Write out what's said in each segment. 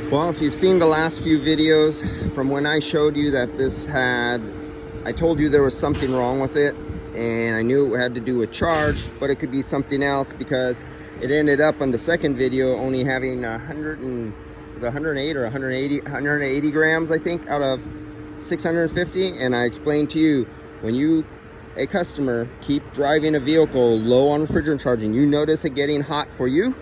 Well, if you've seen the last few videos from when I showed you that this had, I told you there was something wrong with it, and I knew it had to do with charge, but it could be something else because it ended up on the second video only having 108 or 180 grams, I think, out of 650. And I explained to you, when you, a customer, keep driving a vehicle low on refrigerant charging, you notice it getting hot for you,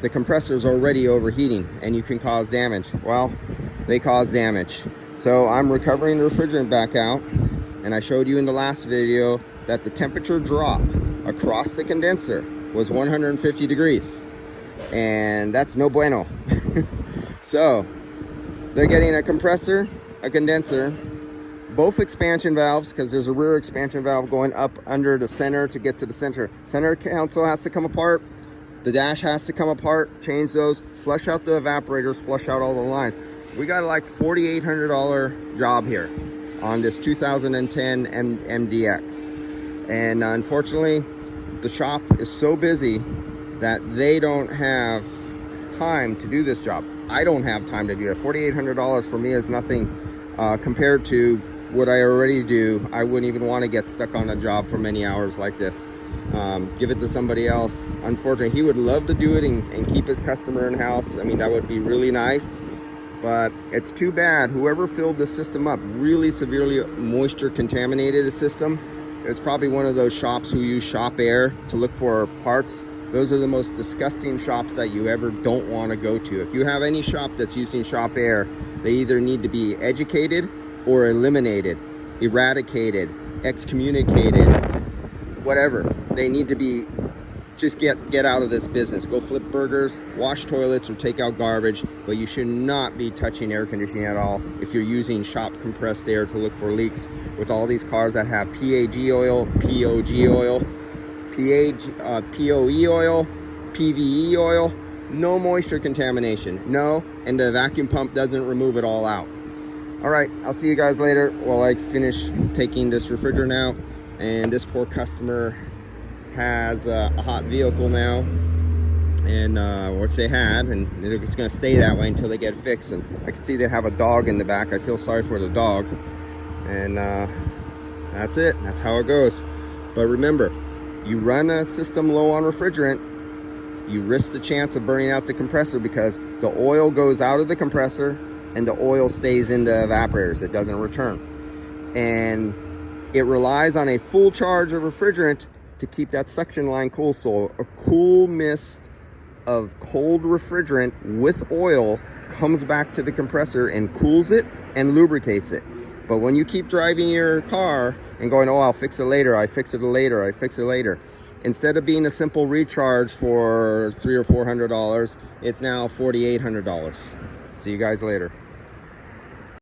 the compressor is already overheating and you can cause damage. Well, they cause damage. So I'm recovering the refrigerant back out, and I showed you in the last video that the temperature drop across the condenser was 150 degrees, and that's no bueno. So they're getting a compressor, a condenser, both expansion valves, because there's a rear expansion valve going up under the center to get to the center. Center console has to come apart. The dash has to come apart, change those, flush out the evaporators, flush out all the lines. We got like $4,800 job here on this 2010 MDX. And unfortunately, the shop is so busy that they don't have time to do this job. I don't have time to do it. $4,800 for me is nothing compared to what I already do. I wouldn't even want to get stuck on a job for many hours like this. Give it to somebody else. Unfortunately, he would love to do it and keep his customer in house. I mean, that would be really nice, but it's too bad. Whoever filled the system up really severely moisture contaminated the system. It's probably one of those shops who use shop air to look for parts. Those are the most disgusting shops that you ever don't want to go to. If you have any shop that's using shop air, they either need to be educated or eliminated, eradicated, excommunicated, whatever. They need to be, just get out of this business. Go flip burgers, wash toilets, or take out garbage, but you should not be touching air conditioning at all if you're using shop compressed air to look for leaks. With all these cars that have PAG oil, POG oil, POE oil, PVE oil, no moisture contamination, no, and the vacuum pump doesn't remove it all out. All right, I'll see you guys later while I finish taking this refrigerant out. And this poor customer has a hot vehicle now, and which they had, and it's going to stay that way until they get fixed. And I can see they have a dog in the back. I feel sorry for the dog, and that's it. That's how it goes. But remember, you run a system low on refrigerant, you risk the chance of burning out the compressor, because the oil goes out of the compressor and the oil stays in the evaporators. It doesn't return, and it relies on a full charge of refrigerant to keep that suction line cool. So a cool mist of cold refrigerant with oil comes back to the compressor and cools it and lubricates it. But when you keep driving your car and going, oh, I'll fix it later, I fix it later, I fix it later, instead of being a simple recharge for $300 or $400, it's now $4,800. See you guys later.